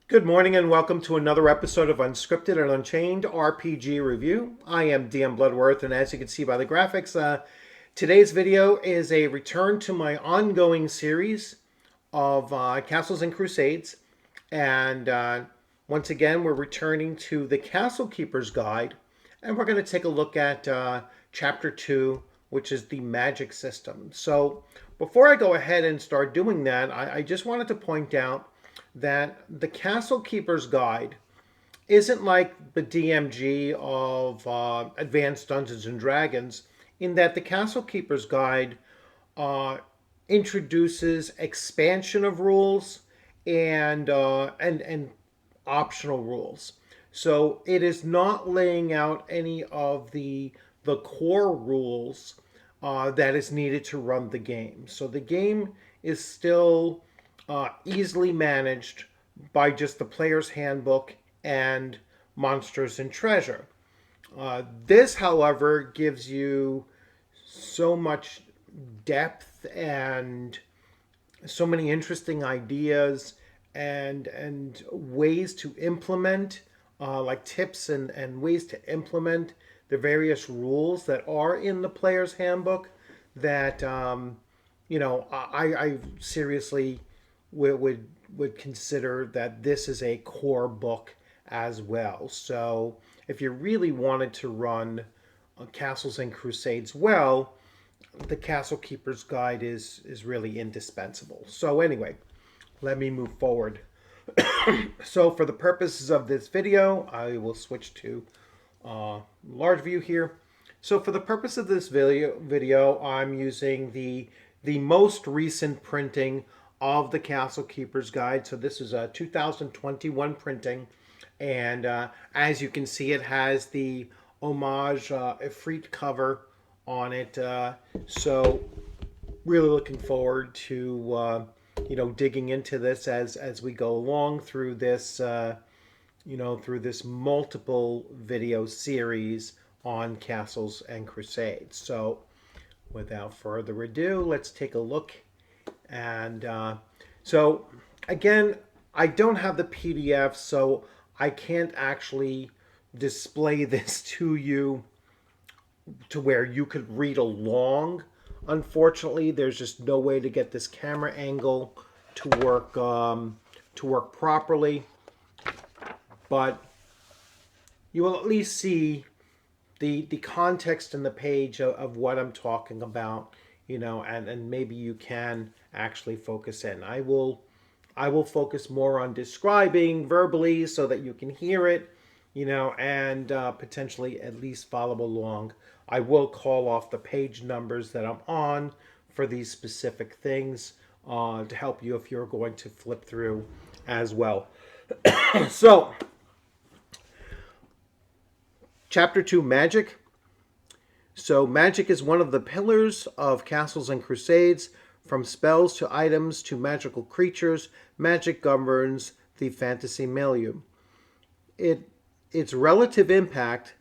Good morning and welcome to another episode of Unscripted and Unchained RPG Review. I am DM Bluddworth, and as you can see by the graphics, today's video is a return to my ongoing series of Castles and Crusades. And once again, we're returning to the Castle Keeper's Guide, and we're going to take a look at Chapter 2, which is the magic system. So before I go ahead and start doing that, I just wanted to point out that the Castle Keeper's Guide isn't like the DMG of Advanced Dungeons and Dragons, in that the Castle Keeper's Guide uh, introduces expansion of rules and optional rules. So it is not laying out any of the core rules that is needed to run the game. So the game is still easily managed by just the player's handbook and monsters and treasure. This, however, gives you so much depth and so many interesting ideas and ways to implement, like tips and ways to implement the various rules that are in the player's handbook that I seriously would consider that this is a core book as well. So if you really wanted to run Castles and Crusades well, the Castle Keeper's Guide is really indispensable. So anyway, let me move forward. So for the purposes of this video, I will switch to large view here. So for the purpose of this video, I'm using the most recent printing of the Castle Keeper's Guide. So this is a 2021 printing, and as you can see, it has the homage Ifrit cover on it. So really looking forward to digging into this as we go along through this through this multiple video series on Castles and Crusades. So without further ado, let's take a look. And so again, I don't have the PDF, so I can't actually display this to you to where you could read along. Unfortunately, there's just no way to get this camera angle to work properly. But you will at least see the context in the page of what I'm talking about, and maybe you can actually focus in. I will focus more on describing verbally so that you can hear it, and potentially at least follow along. I will call off the page numbers that I'm on for these specific things to help you if you're going to flip through as well. So, Chapter 2, Magic. So magic is one of the pillars of Castles and Crusades. From spells to items to magical creatures, magic governs the fantasy milieu. Its relative impact,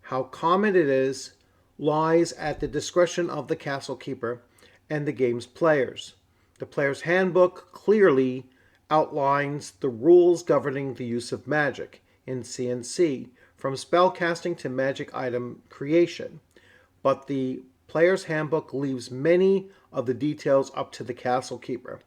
how common it is, lies at the discretion of the castle keeper and the game's players. The player's handbook clearly outlines the rules governing the use of magic in C&C, from spellcasting to magic item creation. But the player's handbook leaves many of the details up to the castle keeper.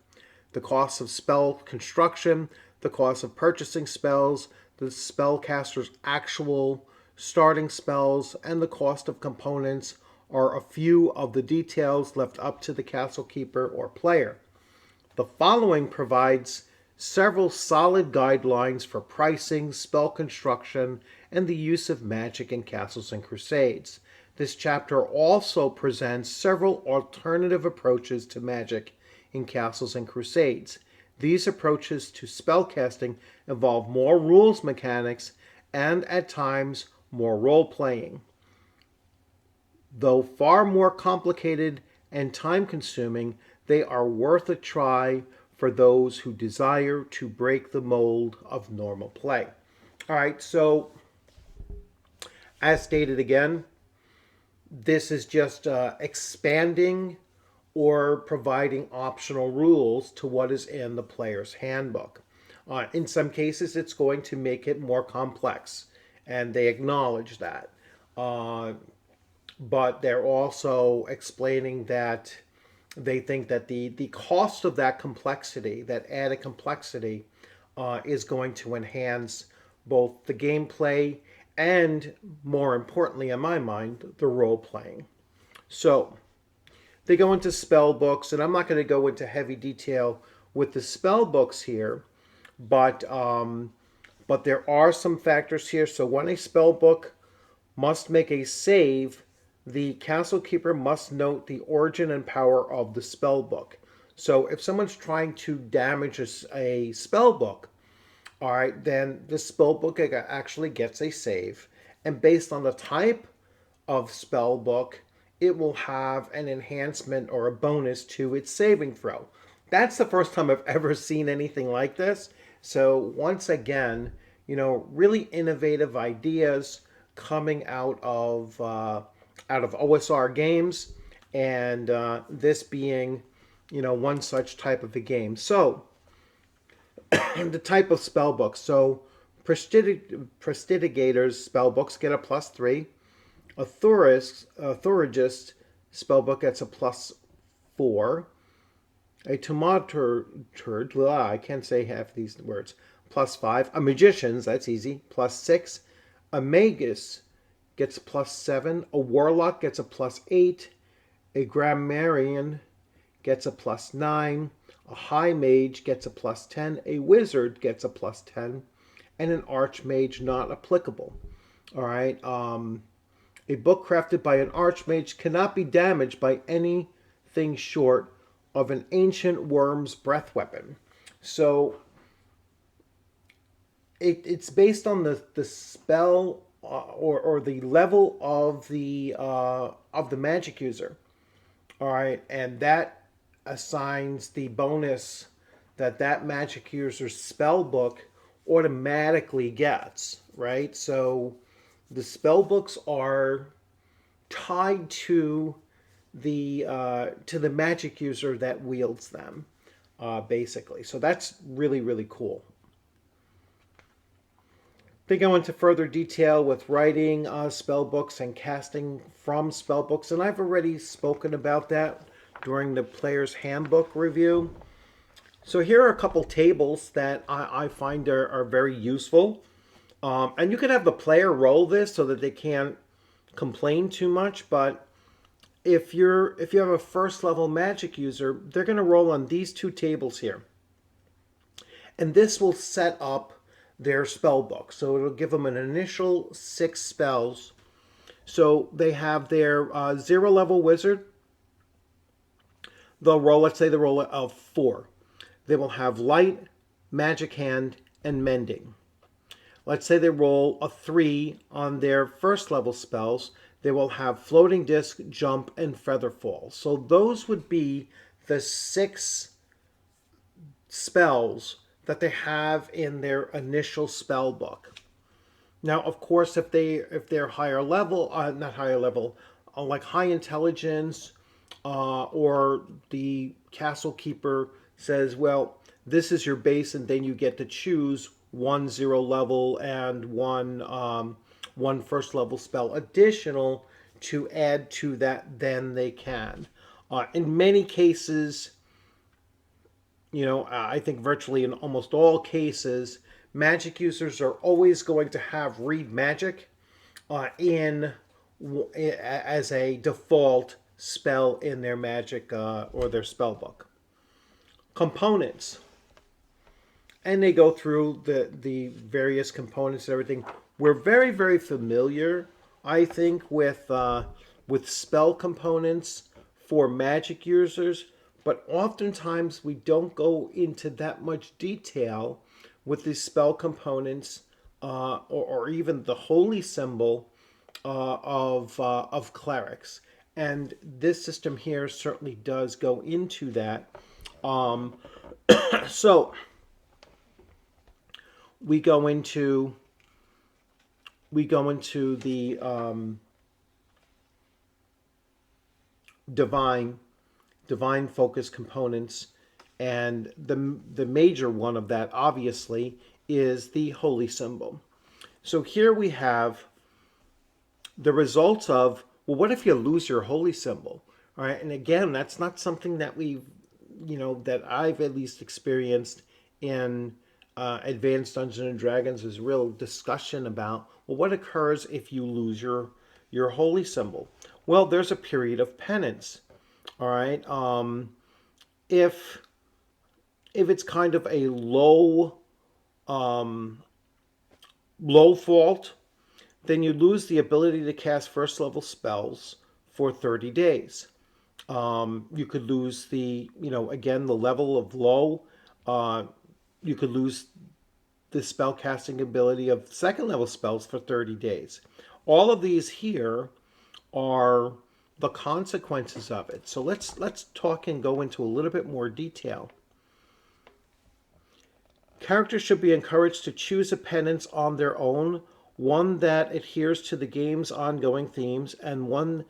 The cost of spell construction, the cost of purchasing spells, the spellcaster's actual starting spells, and the cost of components are a few of the details left up to the castle keeper or player. The following provides several solid guidelines for pricing, spell construction, and the use of magic in Castles and Crusades. This chapter also presents several alternative approaches to magic in Castles and Crusades. These approaches to spellcasting involve more rules mechanics and, at times, more role-playing. Though far more complicated and time-consuming, they are worth a try for those who desire to break the mold of normal play. All right, so as stated again, this is just expanding or providing optional rules to what is in the player's handbook. In some cases, it's going to make it more complex, and they acknowledge that. Uh, but they're also explaining that they think that the cost of that complexity, that added complexity, is going to enhance both the gameplay and, more importantly, in my mind, the role playing. So they go into spell books, and I'm not going to go into heavy detail with the spell books here, but there are some factors here. So when a spell book must make a save, the castle keeper must note the origin and power of the spell book. So if someone's trying to damage a spell book, all right, then the spell book actually gets a save. And based on the type of spell book, it will have an enhancement or a bonus to its saving throw. That's the first time I've ever seen anything like this. So once again, really innovative ideas coming out of OSR games, and this being, one such type of a game. So the type of spell book. So Prestidigator's spell books get a +3. Authorist spellbook gets a +4. A Tomaturge, I can't say half these words, +5. A Magician's, that's easy, +6. A Magus gets a +7. A Warlock gets a +8. A Grammarian gets a +9. A High Mage gets a +10. A Wizard gets a +10. And an Archmage not applicable. All right. A book crafted by an Archmage cannot be damaged by anything short of an ancient worm's breath weapon. So it's based on the spell or the level of the magic user. All right, and that assigns the bonus that magic user's spell book automatically gets. Right, so the spell books are tied to the magic user that wields them, basically. So that's really, really cool. They go into further detail with writing spell books and casting from spell books, and I've already spoken about that during the player's handbook review. So here are a couple tables that I find are very useful. And you can have the player roll this so that they can't complain too much, but if you have a first level magic user, they're going to roll on these two tables here. And this will set up their spell book. So it'll give them an initial 6 spells. So they have their 0 level wizard. They'll roll, let's say they roll a 4. They will have light, magic hand, and mending. Let's say they roll a 3 on their first level spells. They will have floating disc, jump, and feather fall. So those would be the 6 spells that they have in their initial spell book. Now, of course, if they're higher level, not higher level, like high intelligence, or the castle keeper says, well, this is your base, and then you get to choose 1 0 level and one first level spell additional to add to that, then they can. In many cases, I think virtually in almost all cases, magic users are always going to have read magic as a default spell in their magic or their spell book. Components. And they go through the various components and everything. We're very, very familiar, I think, with spell components for magic users, but oftentimes we don't go into that much detail with the spell components or even the holy symbol of clerics. And this system here certainly does go into that. So we go into the divine divine focus components, and the major one of that obviously is the holy symbol. So here we have the results of, well, what if you lose your holy symbol? All right, and again, that's not something that that I've at least experienced in Advanced Dungeons and Dragons. There's real discussion about, well, what occurs if you lose your holy symbol? Well, there's a period of penance. All right, if it's kind of a low fault, then you lose the ability to cast first level spells for 30 days. You could lose again, the level of low. You could lose the spell casting ability of second level spells for 30 days. All of these here are the consequences of it. So let's talk and go into a little bit more detail. Characters should be encouraged to choose a penance on their own, one that adheres to the game's ongoing themes, and one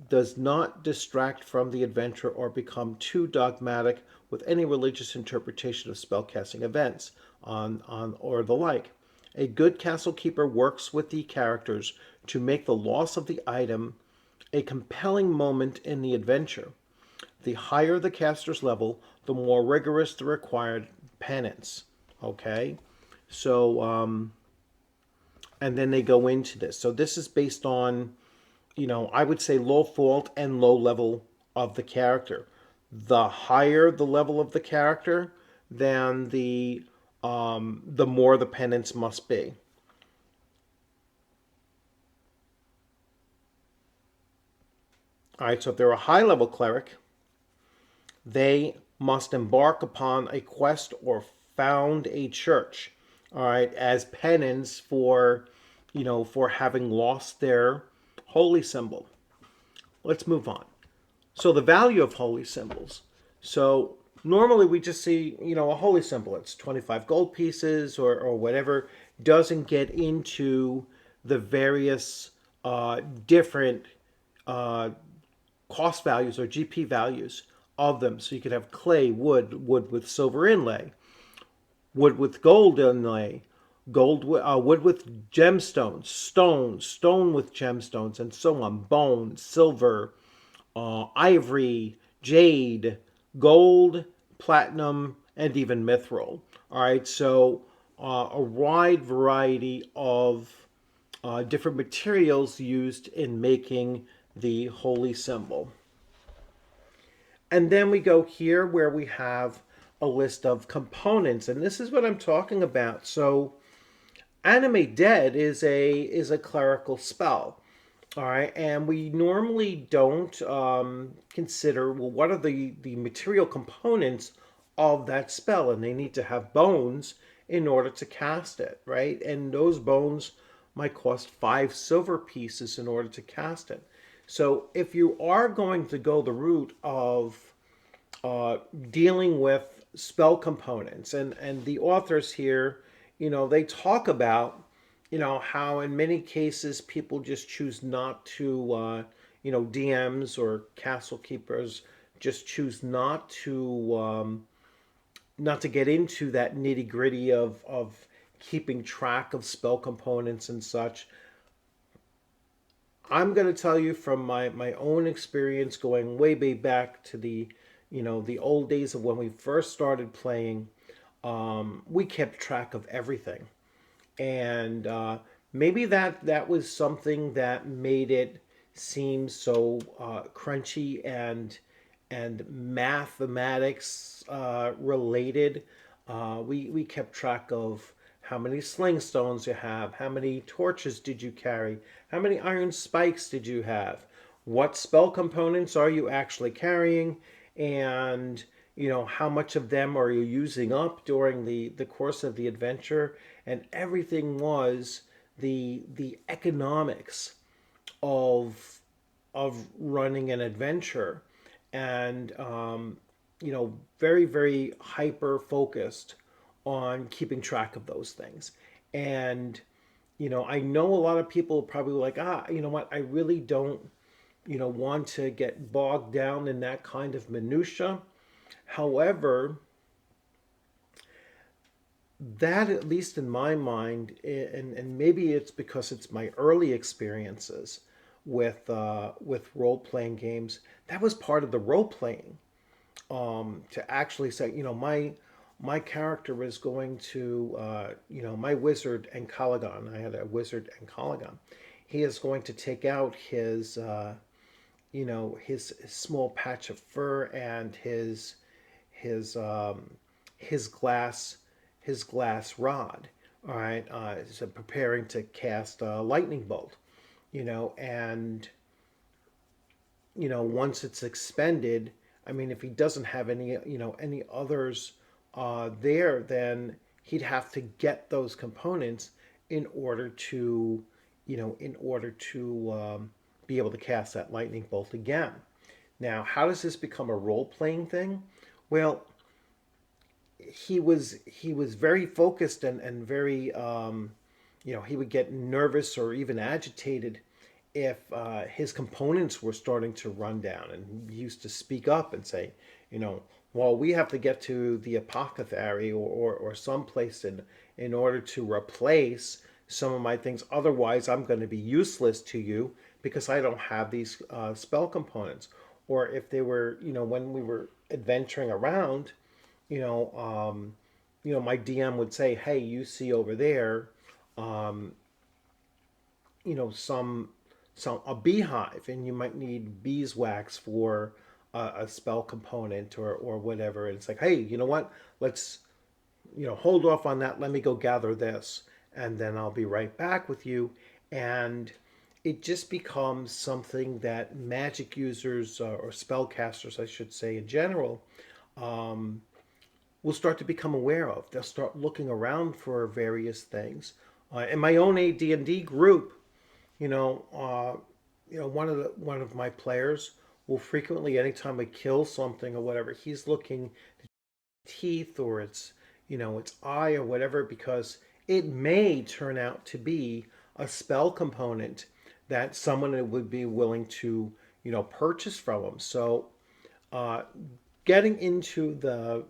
does not distract from the adventure or become too dogmatic with any religious interpretation of spellcasting events on or the like. A good castle keeper works with the characters to make the loss of the item a compelling moment in the adventure. The higher the caster's level, the more rigorous the required penance. Okay? So, and then they go into this. So this is based on, I would say low fault and low level of the character. The higher the level of the character, then the more the penance must be. All right, so if they're a high level cleric, they must embark upon a quest or found a church, all right, as penance for, for having lost their holy symbol. Let's move on. So the value of holy symbols. So normally we just see, a holy symbol. It's 25 gold pieces or whatever. Doesn't get into the various different cost values or GP values of them. So you could have clay, wood with silver inlay, wood with gold inlay, wood with gemstones, stone with gemstones, and so on. Bone, silver, ivory, jade, gold, platinum, and even mithril. All right, so a wide variety of different materials used in making the holy symbol. And then we go here where we have a list of components, and this is what I'm talking about. So Animate Dead is a clerical spell. All right, and we normally don't consider, well, what are the material components of that spell, and they need to have bones in order to cast it, right? And those bones might cost 5 silver pieces in order to cast it. So if you are going to go the route of dealing with spell components, and the authors here, they talk about, how in many cases people just choose not to, DMs or castle keepers just choose not to get into that nitty gritty of keeping track of spell components and such. I'm going to tell you from my own experience going way back to the old days of when we first started playing. We kept track of everything, and maybe that was something that made it seem so crunchy and mathematics related. We kept track of how many sling stones you have, how many torches did you carry, how many iron spikes did you have, what spell components are you actually carrying, and how much of them are you using up during the course of the adventure. And everything was the economics of running an adventure, and very, very hyper focused on keeping track of those things. And I know a lot of people probably like, you know what, I really don't want to get bogged down in that kind of minutia. However, that, at least in my mind, and maybe it's because it's my early experiences with role playing games, that was part of the role playing. To actually say, my character is going to, my wizard and Caligan. I had a wizard and Caligan. He is going to take out his small patch of fur and his his glass his glass rod. All right, so preparing to cast a lightning bolt. And once it's expended, I mean, if he doesn't have any others there, then he'd have to get those components in order to, be able to cast that lightning bolt again. Now, how does this become a role playing thing? Well, he was very focused and very he would get nervous or even agitated if his components were starting to run down, and he used to speak up and say, well, we have to get to the apothecary or someplace in order to replace some of my things. Otherwise, I'm going to be useless to you because I don't have these spell components. Or if they were, when we were adventuring around, you know, my DM would say, "Hey, you see over there, um, some a beehive, and you might need beeswax for a spell component or whatever." And it's like, "Hey, you know what? Let's hold off on that. Let me go gather this, and then I'll be right back with you." And it just becomes something that magic users or spellcasters, I should say, in general, um, will start to become aware of. They'll start looking around for various things. In my own AD&D group, you know, uh, one of my players will frequently, anytime I kill something or whatever, he's looking teeth or its eye or whatever, because it may turn out to be a spell component that someone would be willing to purchase from them. So uh, getting into the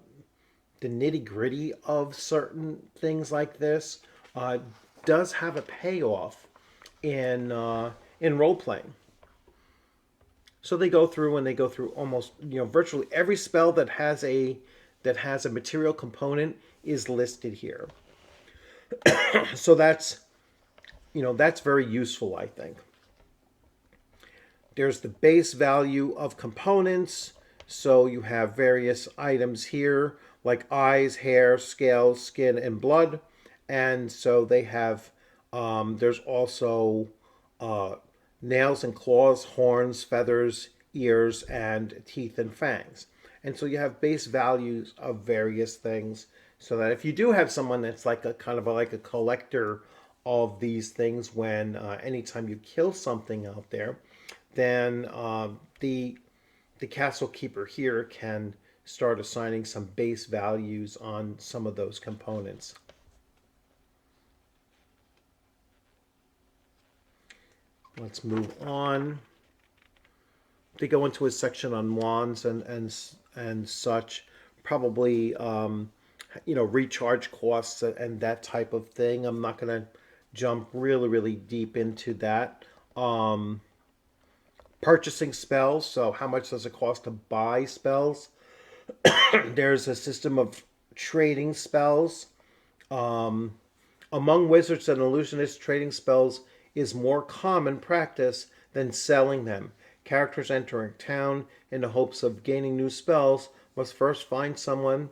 nitty gritty of certain things like this uh, does have a payoff in role playing. So they go through almost virtually every spell that has a material component is listed here. So that's very useful, I think. There's the base value of components. So you have various items here like eyes, hair, scales, skin, and blood. And so they have, there's also uh, nails and claws, horns, feathers, ears, and teeth and fangs. And so you have base values of various things, so that if you do have someone that's like a kind of like a collector of these things, when anytime you kill something out there, then the castle keeper here can start assigning some base values on some of those components. Let's move on. They go into a section on wands and such, probably recharge costs and that type of thing. I'm not going to jump really deep into that. Purchasing spells. So how much does it cost to buy spells? There's a system of trading spells. Um, Among wizards and illusionists, trading spells is more common practice than selling them. Characters entering town in the hopes of gaining new spells must first find someone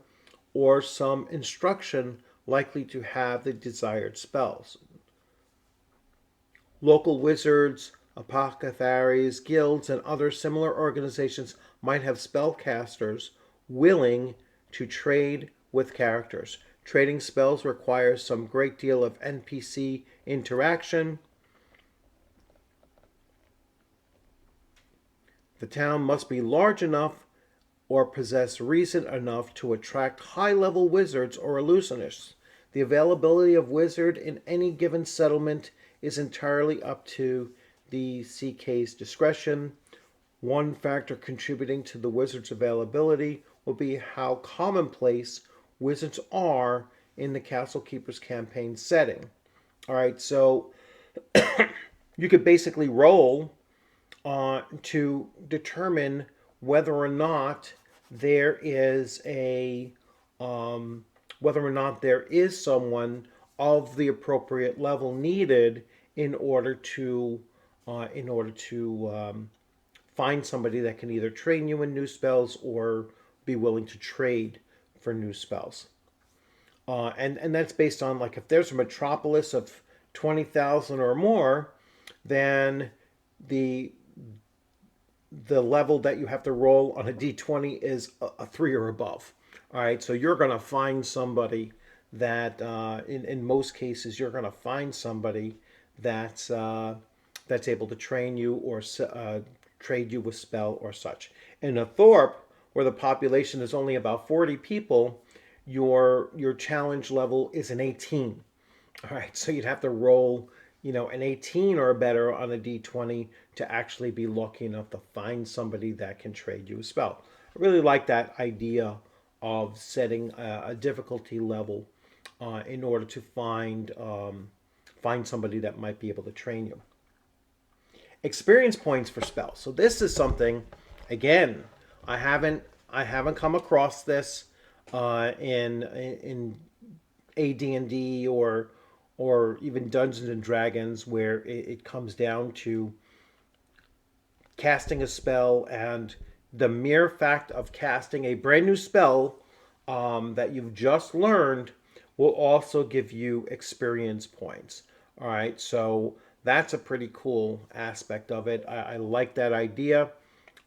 or some instruction likely to have the desired spells. Local wizards, apothecaries, guilds, and other similar organizations might have spellcasters willing to trade with characters. Trading spells requires some great deal of NPC interaction. The town must be large enough or possess reason enough to attract high-level wizards or illusionists. The availability of wizard in any given settlement is entirely up to the CK's discretion. One factor contributing to the wizard's availability will be how commonplace wizards are in the Castle Keepers campaign setting. All right, so you could basically roll to determine whether or not there is a whether or not there is someone of the appropriate level needed in order to find somebody that can either train you in new spells or be willing to trade for new spells. And that's based on, like, if there's a metropolis of 20,000 or more, then the the level that you have to roll on a d20 is a 3 or above. All right, so you're going to find somebody that, in most cases, you're going to find somebody that's able to train you or trade you with spell or such. In a Thorpe, where the population is only about 40 people, your challenge level is an 18. All right, so you'd have to roll, an 18 or better on a d20 to actually be lucky enough to find somebody that can trade you a spell. I really like that idea of setting a difficulty level in order to find somebody that might be able to train you. Experience points for spells. So this is something, again, I haven't come across this in AD&D or even Dungeons and Dragons, where it comes down to casting a spell, and the mere fact of casting a brand new spell that you've just learned will also give you experience points. All right, so that's a pretty cool aspect of it. I like that idea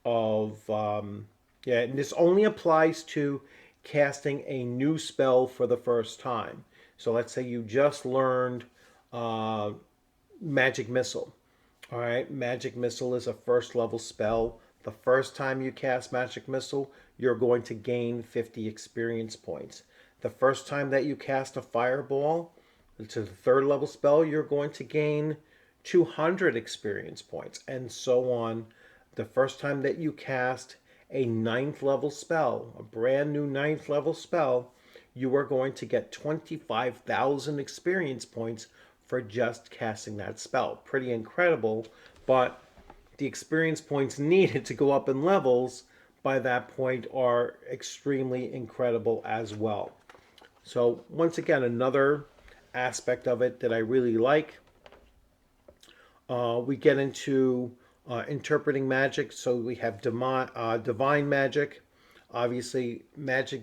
of, yeah, and this only applies to casting a new spell for the first time. So let's say you just learned Magic Missile. All right, Magic Missile is a first level spell. The first time you cast Magic Missile, you're going to gain 50 experience points. The first time that you cast a Fireball, it's a third level spell, you're going to gain 200 experience points, and so on. The first time that you cast a ninth level spell, a brand new ninth level spell, you are going to get 25,000 experience points for just casting that spell. Pretty incredible, but the experience points needed to go up in levels by that point are extremely incredible as well. So once again, another aspect of it that I really like. We get into interpreting magic. So we have divine magic, obviously magic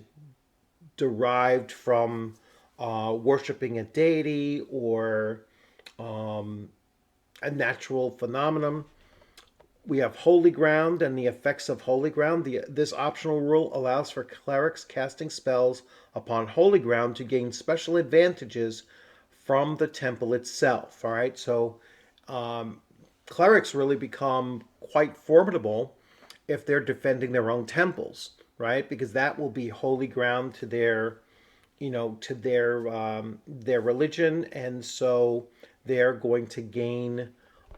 derived from worshiping a deity or a natural phenomenon. We have holy ground and the effects of holy ground. This optional rule allows for clerics casting spells upon holy ground to gain special advantages from the temple itself. All right, so clerics really become quite formidable if they're defending their own temples, right? Because that will be holy ground to their, their religion, and so they're going to gain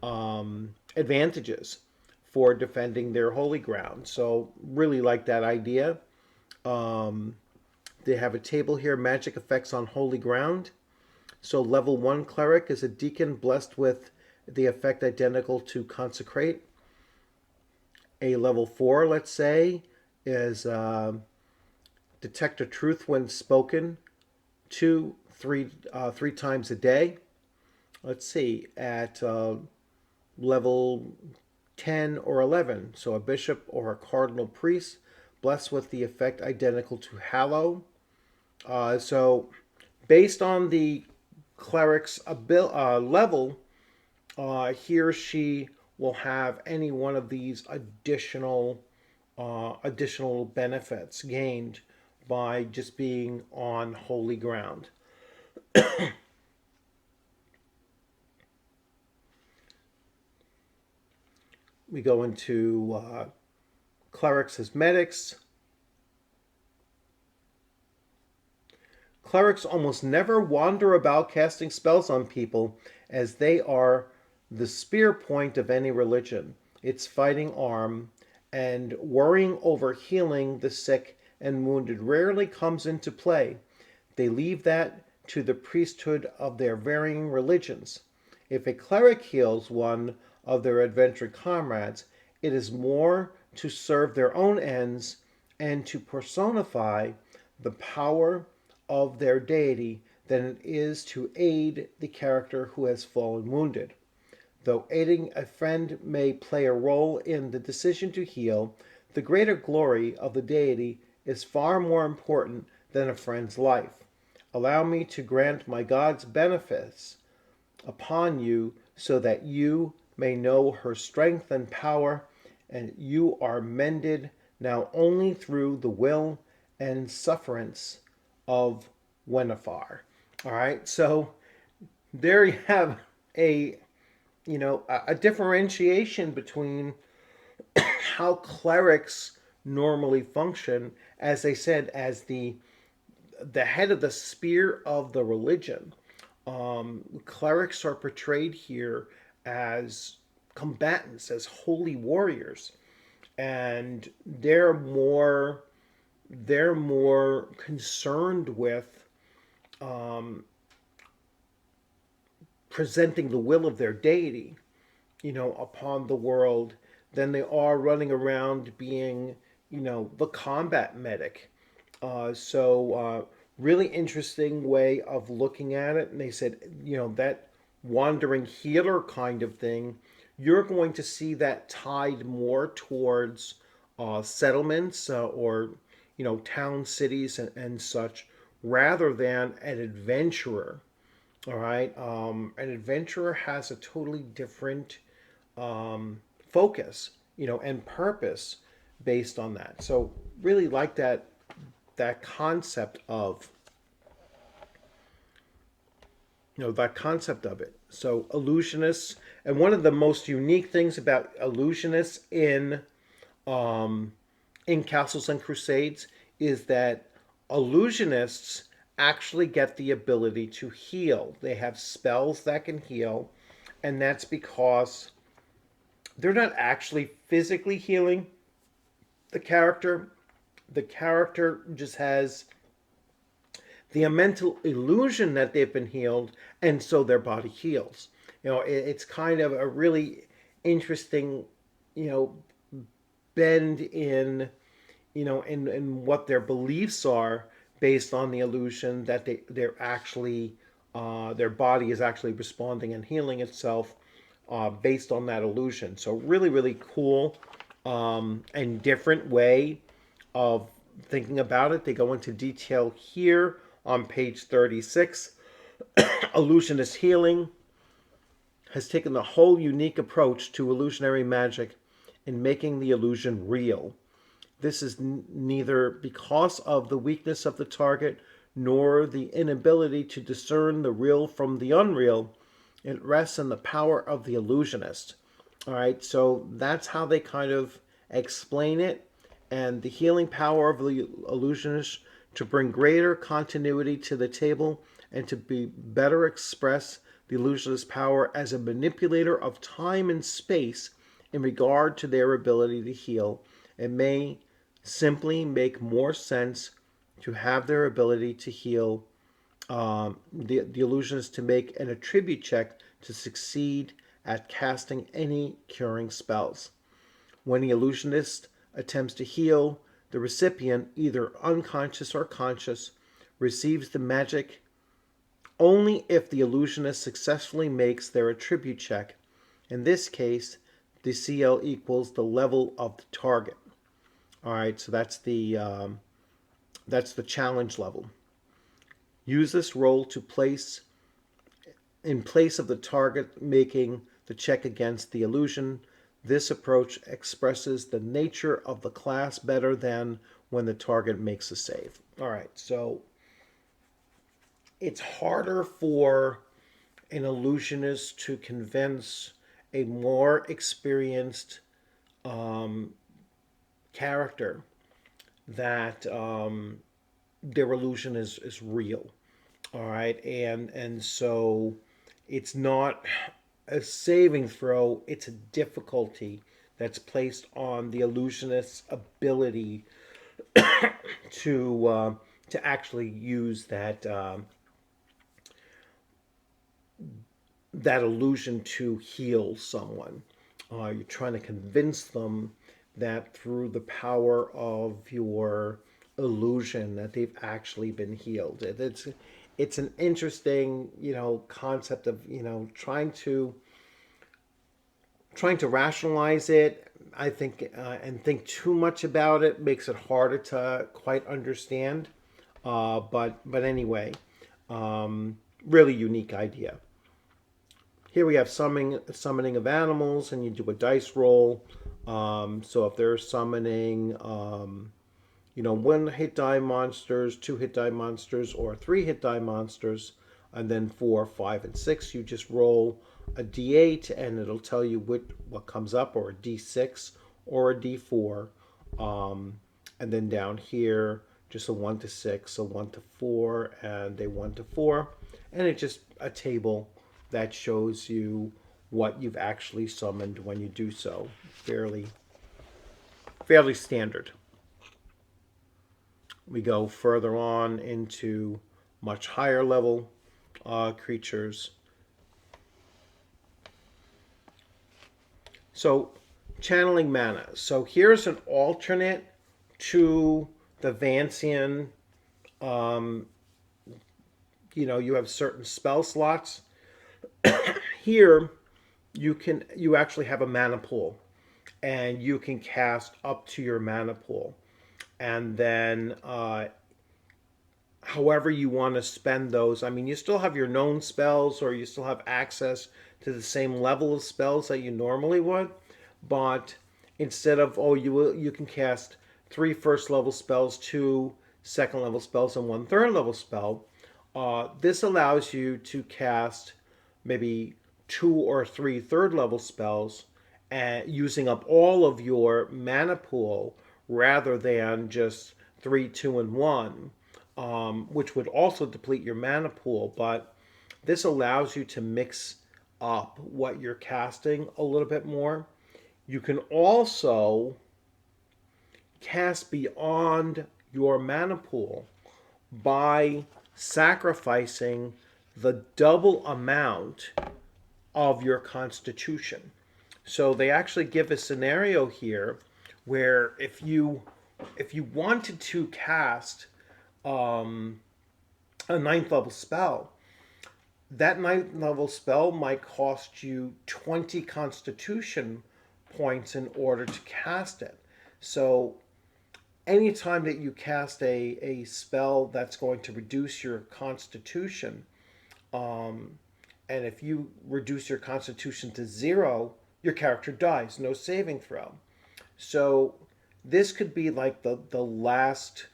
advantages for defending their holy ground. So really like that idea. They have a table here, magic effects on holy ground. So level 1 cleric is a deacon blessed with the effect identical to consecrate. A level 4, let's say, is detect a truth when spoken three times a day. Let's see, at level 10 or 11, so a bishop or a cardinal priest blessed with the effect identical to hallow. So based on the cleric's level, he or she will have any one of these additional benefits gained by just being on holy ground. We go into clerics as medics. Clerics almost never wander about casting spells on people, as they are the spear point of any religion, its fighting arm, and worrying over healing the sick and wounded rarely comes into play. They leave that to the priesthood of their varying religions. If a cleric heals one of their adventure comrades, it is more to serve their own ends and to personify the power of their deity than it is to aid the character who has fallen wounded. Though aiding a friend may play a role in the decision to heal, the greater glory of the deity is far more important than a friend's life. Allow me to grant my God's benefits upon you so that you may know her strength and power, and you are mended now only through the will and sufferance of Wenifar. All right, so there you have a a differentiation between how clerics normally function, as they said, as the head of the spear of the religion. Clerics are portrayed here as combatants, as holy warriors, and they're more concerned with presenting the will of their deity, upon the world than they are running around being, the combat medic. Really interesting way of looking at it. And they said, that wandering healer kind of thing, you're going to see that tied more towards settlements or, town cities and such, rather than an adventurer. All right. An adventurer has a totally different focus, and purpose based on that. So really like that concept of it. So illusionists, and one of the most unique things about illusionists in Castles and Crusades is that illusionists actually get the ability to heal. They have spells that can heal, and that's because they're not actually physically healing the character. The character just has the mental illusion that they've been healed, and so their body heals. It's kind of a really interesting, bend in, in what their beliefs are based on the illusion that they're actually, their body is actually responding and healing itself based on that illusion. So really, really cool and different way of thinking about it. They go into detail here on page 36. Illusionist healing has taken the whole unique approach to illusionary magic in making the illusion real. This is neither because of the weakness of the target nor the inability to discern the real from the unreal. It rests in the power of the illusionist. All right, so that's how they kind of explain it. And the healing power of the illusionist to bring greater continuity to the table and to be better express the illusionist's power as a manipulator of time and space in regard to their ability to heal. It may simply make more sense to have their ability to heal, the illusionist to make an attribute check to succeed at casting any curing spells. When the illusionist attempts to heal, the recipient, either unconscious or conscious, receives the magic only if the illusionist successfully makes their attribute check. In this case, the CL equals the level of the target. All right, so that's the challenge level. Use this roll to place in place of the target making the check against the illusion. This approach expresses the nature of the class better than when the target makes a save. All right, so it's harder for an illusionist to convince a more experienced character that their illusion is real. All right, and so it's not a saving throw, it's a difficulty that's placed on the illusionist's ability to actually use that illusion to heal someone. You're trying to convince them that through the power of your illusion that they've actually been healed. It's an interesting, concept of, trying to rationalize it. I think and think too much about it makes it harder to quite understand. But anyway, really unique idea. Here we have summoning of animals, and you do a dice roll. So if they're summoning, one hit die monsters, two hit die monsters, or three hit die monsters, and then 4, 5, and 6, you just roll a d8, and it'll tell you what comes up, or a d6 or a d4. And then down here, just a 1 to 6, a 1 to 4, and a 1 to 4. And it's just a table that shows you what you've actually summoned when you do so. Fairly standard. We go further on into much higher level creatures. So, channeling mana. So here's an alternate to the Vancian. You have certain spell slots. Here, you actually have a mana pool, and you can cast up to your mana pool, and then however you want to spend those. I mean, you still have your known spells, or you still have access to the same level of spells that you normally would, but instead of you can cast 3 first level spells, 2 second level spells, and 1 third level spell. This allows you to cast maybe 2 or 3 third level spells, using up all of your mana pool rather than just 3, 2, and 1, which would also deplete your mana pool. But this allows you to mix up what you're casting a little bit more. You can also cast beyond your mana pool by sacrificing the double amount of your constitution. So they actually give a scenario here where if you wanted to cast a 9th level spell, that 9th level spell might cost you 20 constitution points in order to cast it. So anytime that you cast a spell that's going to reduce your constitution, and if you reduce your constitution to 0, your character dies, no saving throw. So this could be like the last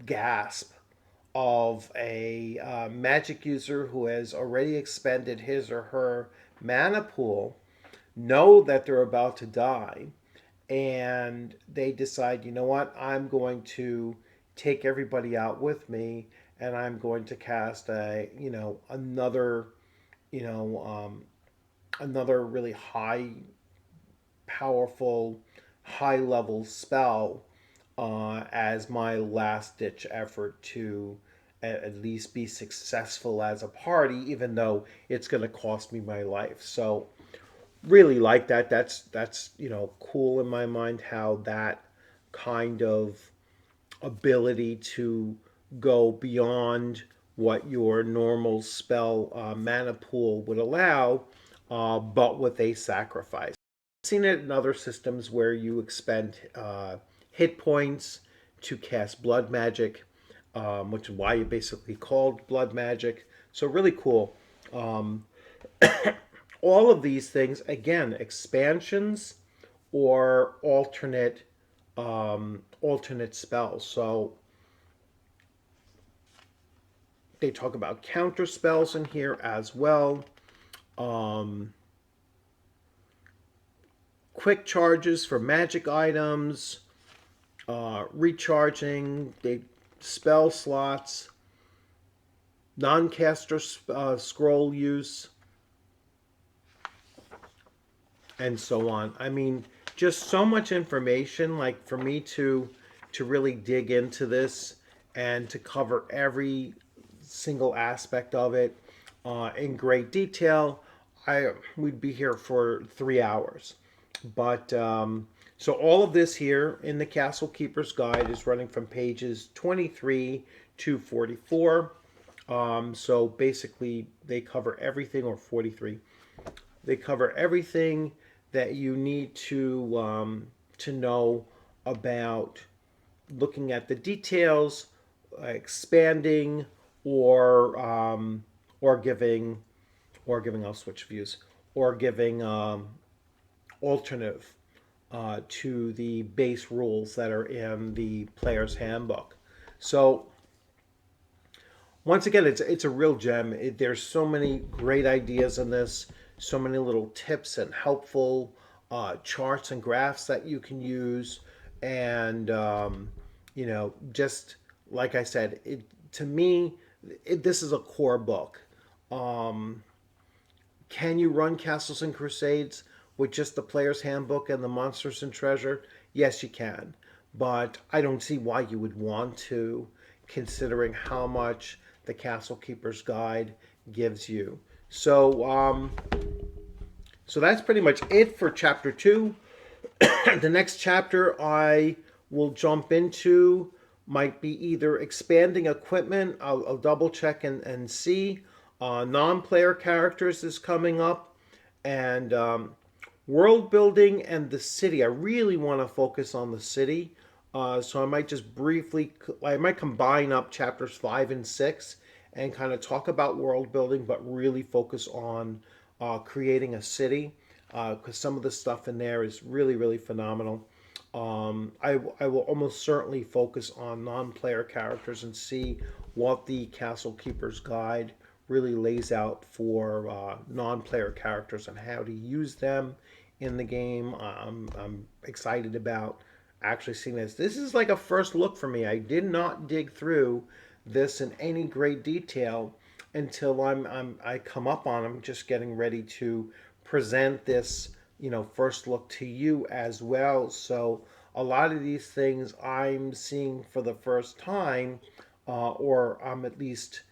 gasp of a magic user who has already expended his or her mana pool, know that they're about to die, and they decide, you know what, I'm going to take everybody out with me, and I'm going to cast another really powerful, high level spell as my last ditch effort to at least be successful as a party, even though it's going to cost me my life. So really like that. That's cool in my mind how that kind of ability to go beyond what your normal spell mana pool would allow, but with a sacrifice. I've seen it in other systems where you expend hit points to cast blood magic, which is why you basically called blood magic. So really cool. All of these things, again, expansions or alternate spells. So they talk about counter spells in here as well. Quick charges for magic items, recharging, spell slots, non-caster scroll use. and so on. I mean, just so much information. Like for me to really dig into this and to cover every single aspect of it in great detail, I we'd be here for 3 hours. But so all of this here in the Castle Keeper's Guide is running from pages 23 to 44. So basically, they cover everything, or 43. They cover everything that you need to know about looking at the details, expanding, or or giving I'll switch views, or giving alternative to the base rules that are in the player's handbook. So once again, it's a real gem. There's so many great ideas in this, so many little tips and helpful charts and graphs that you can use, and just like I said, to me, this is a core book. Um, can you run Castles and Crusades with just the player's handbook and the monsters and treasure? Yes, you can, but I don't see why you would want to, considering how much the Castle Keeper's Guide gives you. So that's pretty much it for chapter 2. The next chapter I will jump into might be either expanding equipment. I'll double check and see. Non-player characters is coming up, and world building and the city. I really want to focus on the city, so I might just briefly. I might combine up chapters 5 and 6 and kind of talk about world building, but really focus on creating a city, because some of the stuff in there is really phenomenal. I will almost certainly focus on non-player characters and see what the Castle Keeper's Guide really lays out for non-player characters and how to use them in the game. I'm excited about actually seeing this. This is like a first look for me. I did not dig through this in any great detail until I come up on. I'm just getting ready to present this, first look to you as well. So a lot of these things I'm seeing for the first time, or I'm at least,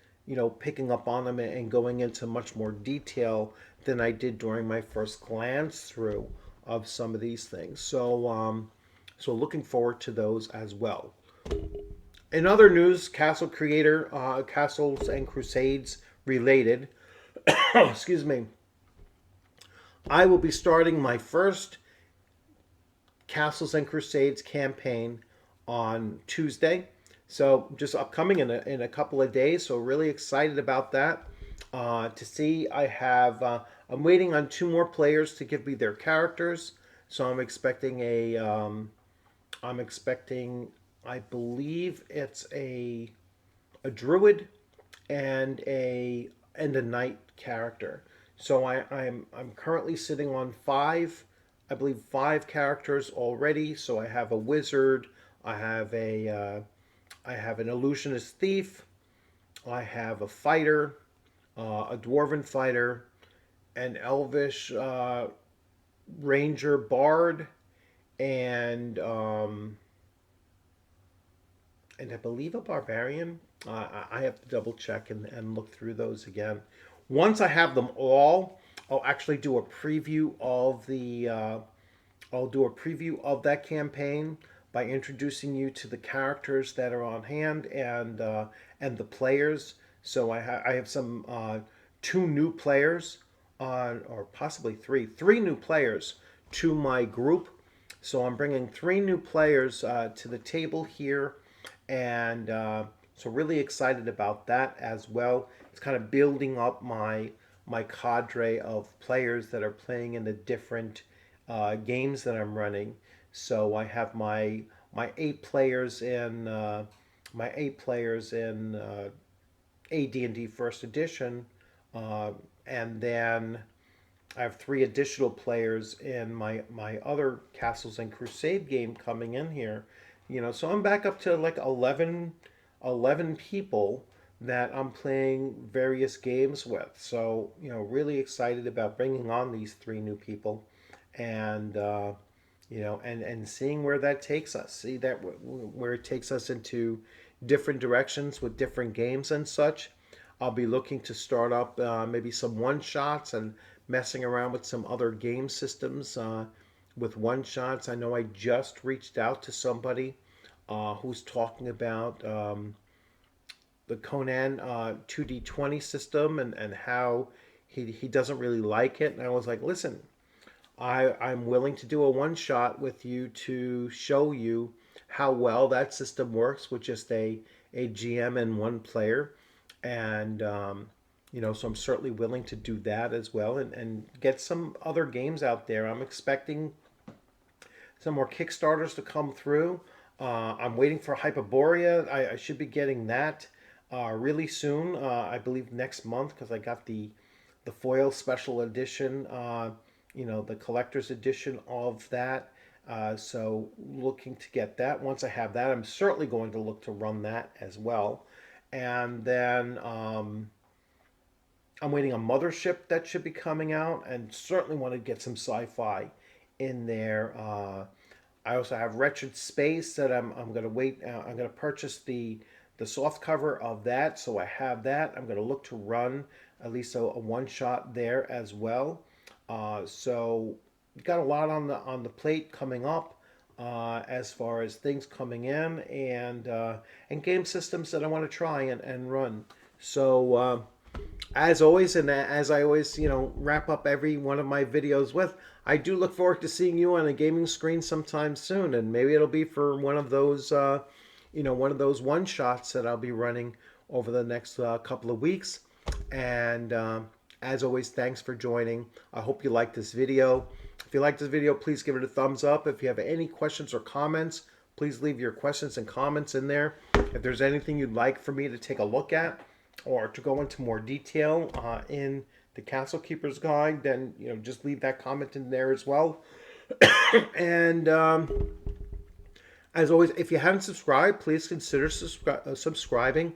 picking up on them and going into much more detail than I did during my first glance through of some of these things. So looking forward to those as well. In other news, Castles and Crusades related, excuse me, I will be starting my first Castles and Crusades campaign on Tuesday. So just upcoming in a couple of days. So really excited about that. To see, I'm waiting on 2 more players to give me their characters. So I'm expecting, I believe it's a druid and a knight character. So I'm currently sitting on 5, I believe 5 characters already. So I have a wizard, I have I have an illusionist thief, I have a fighter, a dwarven fighter, an elvish ranger bard, and I believe a barbarian. I have to double check and look through those again. Once I have them all, I'll actually do a preview of the. I'll do a preview of that campaign by introducing you to the characters that are on hand and the players. So I have some 2 new players, or possibly three new players to my group. So I'm bringing 3 new players to the table here, and so really excited about that as well. It's kind of building up my cadre of players that are playing in the different games that I'm running. So I have my 8 players in AD&D First Edition, and then I have 3 additional players in my other Castles and Crusade game coming in here. So I'm back up to like 11 people that I'm playing various games with. So, really excited about bringing on these 3 new people and and seeing where that takes us. See that where it takes us into different directions with different games and such. I'll be looking to start up maybe some one shots and messing around with some other game systems with one shots. I know I just reached out to somebody who's talking about the Conan 2D20 system and how he doesn't really like it. And I was like, listen, I'm willing to do a one shot with you to show you how well that system works with just a GM and one player. And, so I'm certainly willing to do that as well and get some other games out there. I'm expecting some more Kickstarters to come through. I'm waiting for Hyperborea. I should be getting that really soon. I believe next month because I got the foil special edition. The collector's edition of that. So looking to get that. Once I have that, I'm certainly going to look to run that as well. And then I'm waiting on Mothership that should be coming out, and certainly want to get some sci-fi in there. I also have Wretched Space that I'm going to wait. I'm going to purchase the soft cover of that, so I have that. I'm going to look to run at least a one shot there as well. So got a lot on the plate coming up as far as things coming in and game systems that I want to try and run. So as always, and as I always wrap up every one of my videos with, I do look forward to seeing you on a gaming screen sometime soon, and maybe it'll be for one of those one of those one shots that I'll be running over the next couple of weeks. And as always, thanks for joining. I hope you liked this video. If you liked this video, please give it a thumbs up. If you have any questions or comments, please leave your questions and comments in there. If there's anything you'd like for me to take a look at or to go into more detail in the Castle Keeper's Guide, then just leave that comment in there as well. And as always, if you haven't subscribed, please consider subscribing.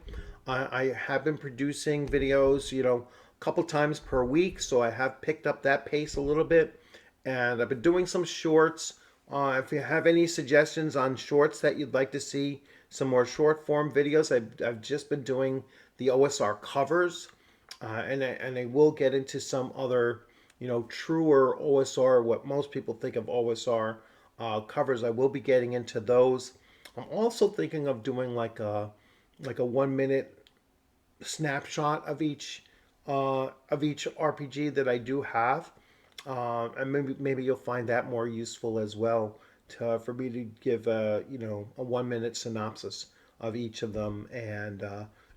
I have been producing videos, a couple times per week, so I have picked up that pace a little bit. And I've been doing some shorts. If you have any suggestions on shorts that you'd like to see, some more short form videos, I've just been doing the OSR covers, and I will get into some other, truer OSR, what most people think of OSR covers. I will be getting into those. I'm also thinking of doing like a 1 minute snapshot of each RPG that I do have, and maybe you'll find that more useful as well for me to give a 1 minute synopsis of each of them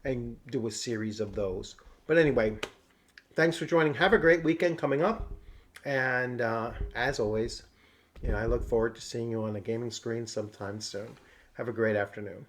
and do a series of those. But anyway, thanks for joining. Have a great weekend coming up, and as always, I look forward to seeing you on a gaming screen sometime soon. Have a great afternoon.